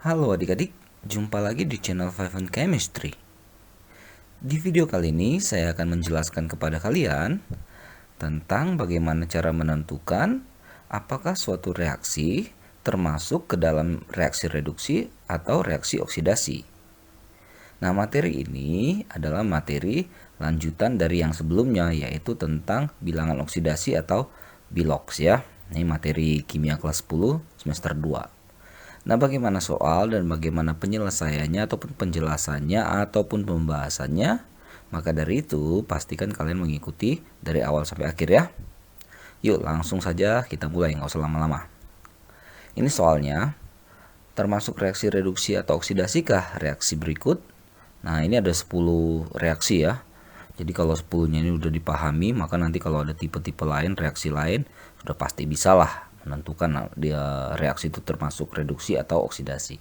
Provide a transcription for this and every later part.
Halo adik-adik, jumpa lagi di channel Five on Chemistry. Di video kali ini saya akan menjelaskan kepada kalian tentang bagaimana cara menentukan apakah suatu reaksi termasuk ke dalam reaksi reduksi atau reaksi oksidasi. Nah, materi ini adalah materi lanjutan dari yang sebelumnya, yaitu tentang bilangan oksidasi atau bilox ya. Ini materi kimia kelas 10 semester 2. Nah, bagaimana soal dan bagaimana penyelesaiannya ataupun penjelasannya ataupun pembahasannya? Maka dari itu, pastikan kalian mengikuti dari awal sampai akhir ya. Yuk, langsung saja kita mulai, nggak usah lama-lama. Ini soalnya, termasuk reaksi reduksi atau oksidasi kah reaksi berikut? Nah, ini ada 10 reaksi ya. Jadi kalau 10-nya ini udah dipahami, maka nanti kalau ada tipe-tipe lain, reaksi lain, sudah pasti bisa lah menentukan dia reaksi itu termasuk reduksi atau oksidasi.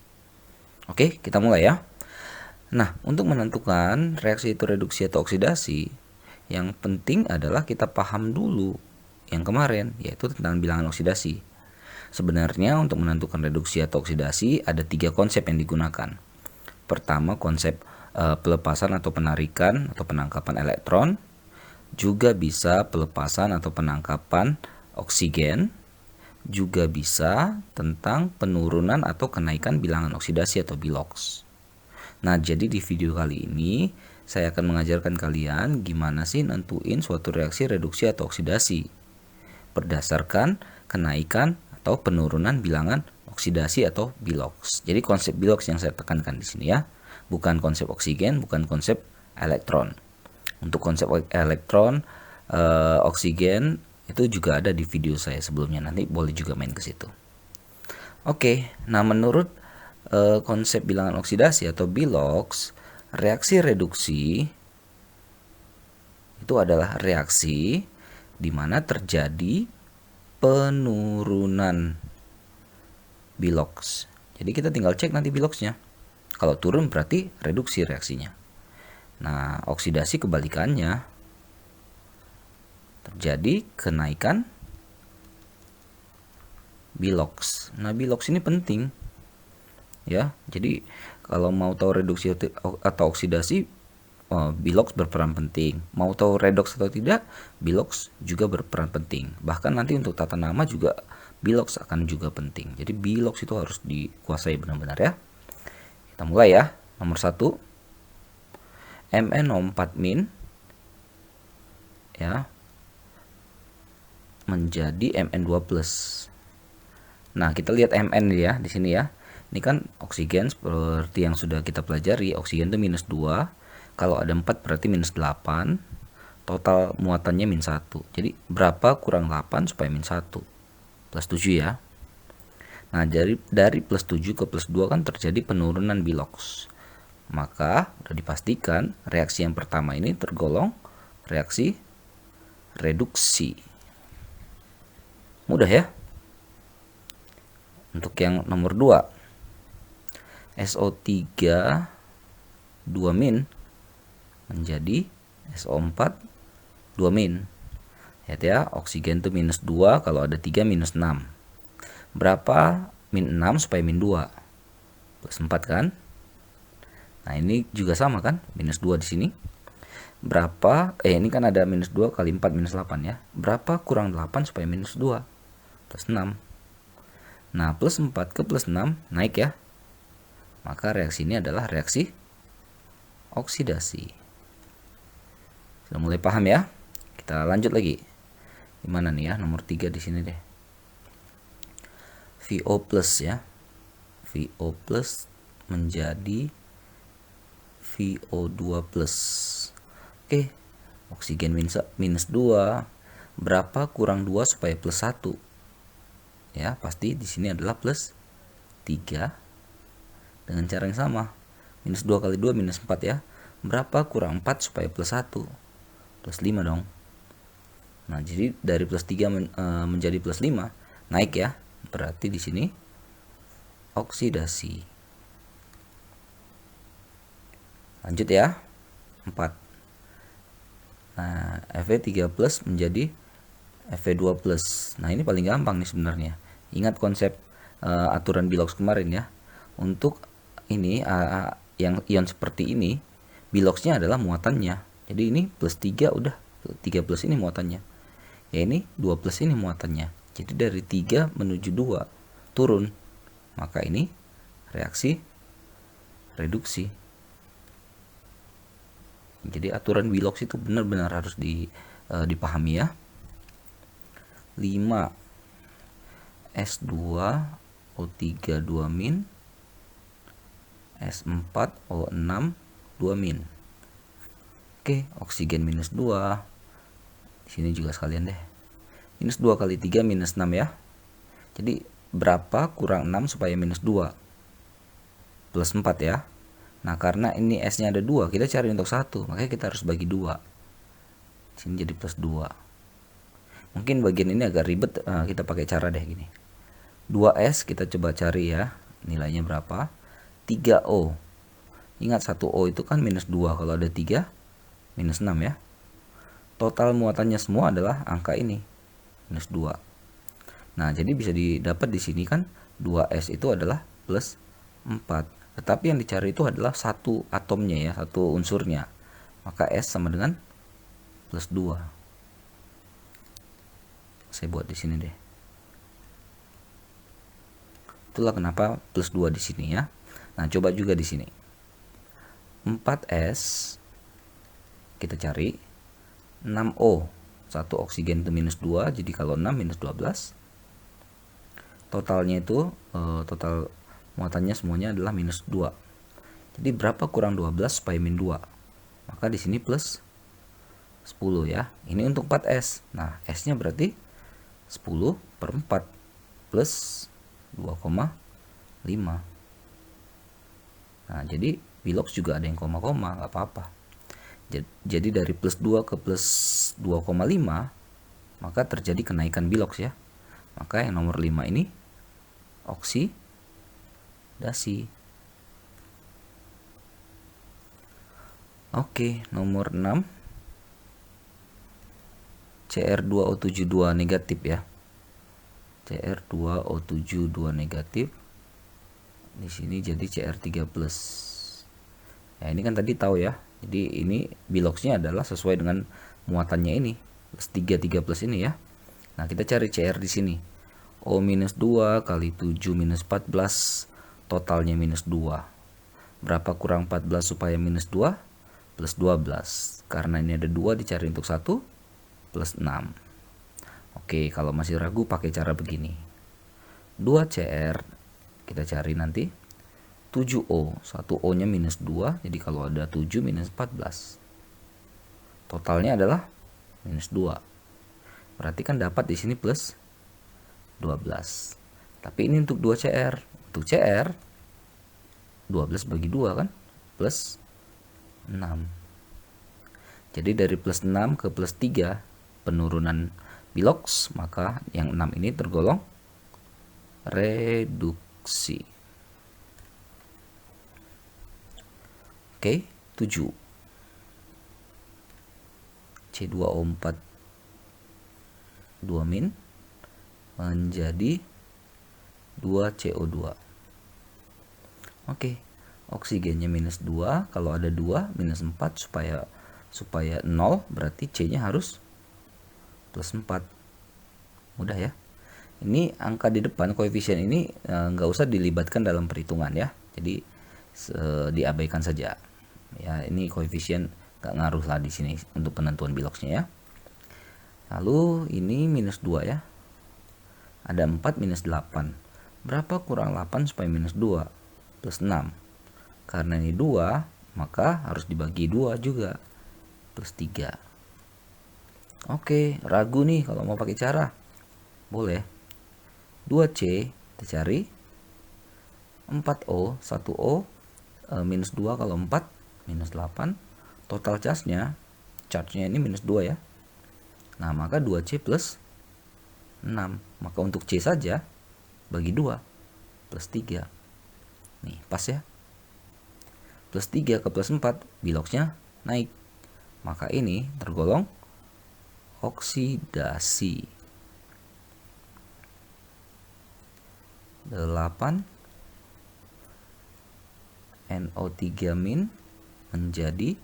Oke, kita mulai ya. Nah, untuk menentukan reaksi itu reduksi atau oksidasi, yang penting adalah kita paham dulu yang kemarin, yaitu tentang bilangan oksidasi. Sebenarnya untuk menentukan reduksi atau oksidasi ada 3 konsep yang digunakan. Pertama, konsep pelepasan atau penarikan atau penangkapan elektron, juga bisa pelepasan atau penangkapan oksigen, juga bisa tentang penurunan atau kenaikan bilangan oksidasi atau bilox. Nah, jadi di video kali ini saya akan mengajarkan kalian gimana sih nentuin suatu reaksi reduksi atau oksidasi berdasarkan kenaikan atau penurunan bilangan oksidasi atau bilox. Jadi konsep bilox yang saya tekankan di sini ya, bukan konsep oksigen, bukan konsep elektron. Untuk konsep elektron, oksigen itu juga ada di video saya sebelumnya, nanti boleh juga main ke situ. Oke, nah menurut konsep bilangan oksidasi atau bilox, reaksi reduksi itu adalah reaksi di mana terjadi penurunan bilox. Jadi kita tinggal cek nanti biloxnya. Kalau turun berarti reduksi reaksinya. Nah, oksidasi kebalikannya, terjadi kenaikan bilox. Nah, bilox ini penting ya. Jadi kalau mau tahu reduksi atau oksidasi, bilox berperan penting. Mau tahu redox atau tidak, bilox juga berperan penting. Bahkan nanti untuk tata nama juga bilox akan juga penting. Jadi bilox itu harus dikuasai benar-benar ya. Kita mulai ya. Nomor 1, MnO4- ya menjadi Mn2+. Nah, kita lihat Mn ya di sini ya. Ini kan oksigen seperti yang sudah kita pelajari, oksigen itu -2. Kalau ada 4 berarti -8. Total muatannya -1. Jadi berapa kurang 8 supaya -1? +7 ya. Nah, dari +7 ke +2 kan terjadi penurunan bilox. Maka sudah dipastikan reaksi yang pertama ini tergolong reaksi reduksi. Mudah ya. Untuk yang nomor 2, SO3 2- menjadi SO4 2-. Lihat ya, oksigen itu -2, kalau ada 3 -6. Berapa -6 supaya -2? +4 kan? Nah, ini juga sama kan? -2 di sini. Berapa? Ini kan ada -2 kali 4 -8 ya. Berapa kurang 8 supaya -2? +6. Nah, +4 ke +6 naik ya. Maka reaksi ini adalah reaksi oksidasi. Sudah mulai paham ya? Kita lanjut lagi. Gimana nih ya? Nomor 3 di sini deh. VO+ ya. VO+ menjadi VO2+. Oke. Oksigen -2. Berapa kurang 2 supaya +1? Ya, pasti di sini adalah +3. Dengan cara yang sama. -2 kali 2 -4 ya. Berapa kurang 4 supaya +1? +5 dong. Nah, jadi dari +3 menjadi +5 naik ya. Berarti di sini oksidasi. Lanjut ya. 4. Nah, Fe3+ menjadi Fe2+. Nah, ini paling gampang nih sebenarnya. Ingat konsep aturan bilox kemarin ya. Untuk ini yang ion seperti ini, biloxnya adalah muatannya. Jadi ini plus 3 udah 3 plus ini muatannya. Ya ini 2 plus ini muatannya. Jadi dari 3 menuju 2 turun. Maka ini reaksi reduksi. Jadi aturan bilox itu benar-benar harus dipahami ya. 5 S2 O3 2 min S4 O6 2 min. Oke, oksigen minus 2. Di sini juga sekalian deh. Minus 2 kali 3 minus 6 ya. Jadi berapa kurang 6 supaya minus 2? Plus 4 ya. Nah, karena ini S-nya ada 2, kita cari untuk 1, makanya kita harus bagi 2. Sini jadi plus 2. Mungkin bagian ini agak ribet, kita pakai cara deh gini. 2S kita coba cari ya, nilainya berapa? 3O. Ingat 1O itu kan minus 2, kalau ada 3, minus 6 ya. Total muatannya semua adalah angka ini, minus 2. Nah, jadi bisa didapat di sini kan 2S itu adalah plus 4. Tetapi yang dicari itu adalah satu atomnya ya, satu unsurnya. Maka S sama dengan plus 2. Saya buat di sini deh. Itulah kenapa plus 2 di sini ya. Nah, coba juga di sini. 4S kita cari 6O. Satu oksigen itu minus 2, jadi kalau 6 minus 12. Totalnya itu total muatannya semuanya adalah minus 2. Jadi berapa kurang 12 supaya min 2? Maka di sini plus 10 ya. Ini untuk 4S. Nah, S-nya berarti 10 per 4 plus 2,5. Nah, jadi bilox juga ada yang koma-koma, nggak apa-apa. Jadi dari plus 2 ke plus 2,5, maka terjadi kenaikan bilox ya. Maka yang nomor 5 ini oksidasi. Oke, nomor 6 Cr2O72 negatif ya. Cr2O72 negatif. Di sini jadi Cr3+. Ya, ini kan tadi tahu ya. Jadi ini biloxnya adalah sesuai dengan muatannya ini. Plus 3 plus ini ya. Nah, kita cari Cr di sini. O-2 kali 7 minus 14, totalnya minus 2. Berapa kurang 14 supaya minus 2? Plus 12. Karena ini ada 2 dicari untuk 1, plus 6. Oke, kalau masih ragu pakai cara begini. 2Cr kita cari nanti 7O, 1O nya minus 2, jadi kalau ada 7 minus 14. Totalnya adalah minus 2. Berarti kan dapat di sini plus 12. Tapi ini untuk 2Cr. Untuk Cr 12 bagi 2 kan plus 6. Jadi dari plus 6 ke plus 3 penurunan bilox, maka yang 6 ini tergolong reduksi. Oke, 7. C2O4 2 min menjadi 2CO2. Oke, oksigennya minus 2, kalau ada 2 minus 4 supaya 0, berarti C-nya harus plus 4. Mudah ya. Ini angka di depan koefisien ini nggak usah dilibatkan dalam perhitungan ya. Jadi diabaikan saja. Ya, ini koefisien nggak ngaruh lah di sini untuk penentuan biloxnya ya. Lalu ini minus 2 ya. Ada 4 minus 8. Berapa kurang 8 supaya minus 2? Plus 6. Karena ini 2, maka harus dibagi 2 juga. Plus 3. Oke, ragu nih kalau mau pakai cara. Boleh. 2C kita cari. 4O, 1O, minus 2 kalau 4, minus 8. Total charge-nya ini minus 2 ya. Nah, maka 2C plus 6. Maka untuk C saja bagi 2 plus 3. Nih, pas ya. Plus 3 ke plus 4, biloxnya naik. Maka ini tergolong oksidasi. 8 NO3 min menjadi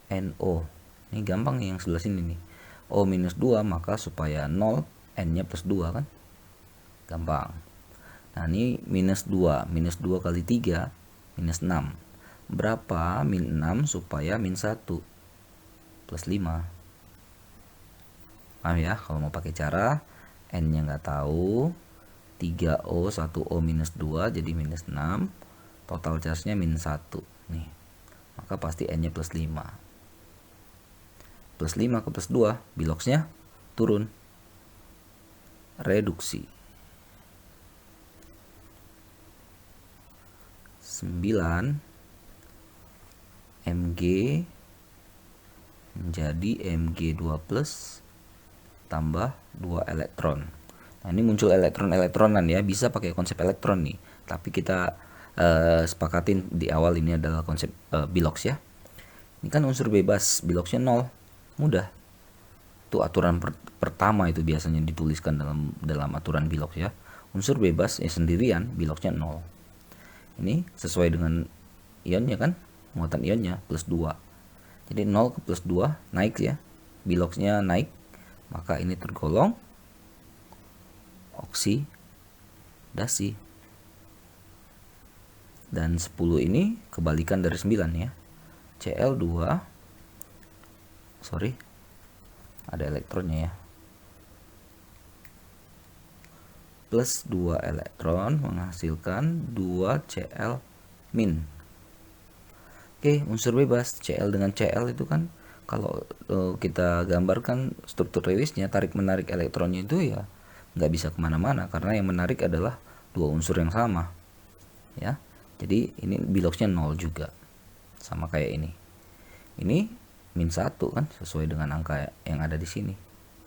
NO. Ini gampang nih yang sebelah sini nih. O minus 2, maka supaya 0 N-nya plus 2 kan. Gampang. Nah ini minus 2. Minus 2 kali 3 minus 6. Berapa min 6 supaya min 1 plus 5. Paham ya? Kalau mau pakai cara N-nya nggak tahu, 3O 1O minus 2 jadi minus 6. Total charge-nya min 1 nih. Maka pasti N-nya plus 5. Plus 5 ke plus 2, biloxnya turun. Reduksi. 9 Mg menjadi Mg2 plus tambah 2 elektron. Nah ini muncul elektron-elektronan ya, bisa pakai konsep elektron nih. Tapi kita sepakatin di awal ini adalah konsep bilox ya. Ini kan unsur bebas, biloxnya 0. Mudah. Itu aturan pertama itu biasanya dituliskan dalam aturan bilox ya. Unsur bebas sendirian, biloxnya 0. Ini sesuai dengan ionnya kan, muatan ionnya plus 2. Jadi 0 ke plus 2 naik ya, biloxnya naik, maka ini tergolong oksidasi. Dan 10 ini kebalikan dari 9 ya. Cl2, sorry, ada elektronnya ya, plus 2 elektron menghasilkan 2 Cl min. Oke, unsur bebas Cl dengan Cl itu kan kalau kita gambarkan struktur Lewisnya, tarik menarik elektronnya itu ya nggak bisa kemana-mana karena yang menarik adalah dua unsur yang sama ya. Jadi ini biloxnya 0 juga, sama kayak ini. Ini min 1 kan sesuai dengan angka yang ada di sini,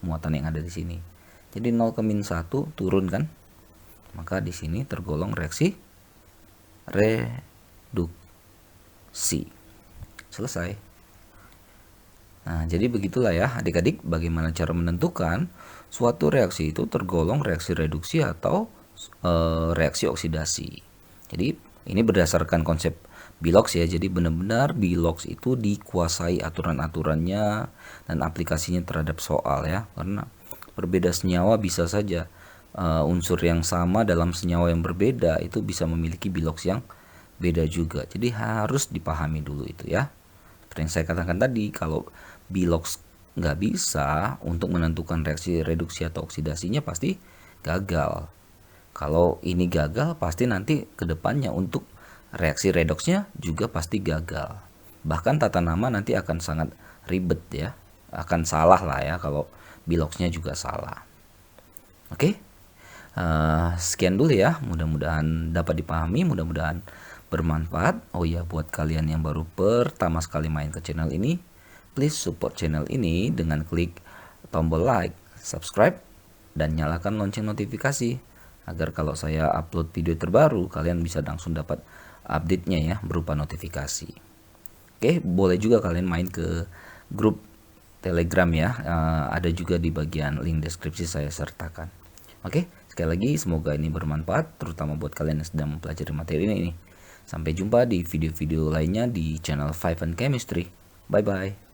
muatan yang ada di sini. Jadi 0 ke min 1 turun kan, maka di sini tergolong reaksi reduksi. Selesai. Nah jadi begitulah ya adik-adik, bagaimana cara menentukan suatu reaksi itu tergolong reaksi reduksi atau reaksi oksidasi. Jadi ini berdasarkan konsep bilox ya, jadi benar-benar bilox itu dikuasai aturan-aturannya dan aplikasinya terhadap soal ya, karena berbeda senyawa bisa saja unsur yang sama dalam senyawa yang berbeda itu bisa memiliki bilox yang beda juga. Jadi harus dipahami dulu itu ya. Seperti yang saya katakan tadi, kalau bilox nggak bisa untuk menentukan reaksi reduksi atau oksidasinya pasti gagal. Kalau ini gagal, pasti nanti kedepannya untuk reaksi redoksnya juga pasti gagal. Bahkan tata nama nanti akan sangat ribet ya, akan salah lah ya kalau biloxnya juga salah. Oke, sekian dulu ya. Mudah-mudahan dapat dipahami, mudah-mudahan bermanfaat. Oh ya, buat kalian yang baru pertama sekali main ke channel ini, please support channel ini dengan klik tombol like, subscribe, dan nyalakan lonceng notifikasi agar kalau saya upload video terbaru kalian bisa langsung dapat update-nya ya berupa notifikasi. Oke, boleh juga kalian main ke grup Telegram ya, ada juga di bagian link deskripsi saya sertakan. Oke, sekali lagi semoga ini bermanfaat terutama buat kalian yang sedang mempelajari materi ini. Sampai jumpa di video-video lainnya di channel 5 and Chemistry. Bye bye.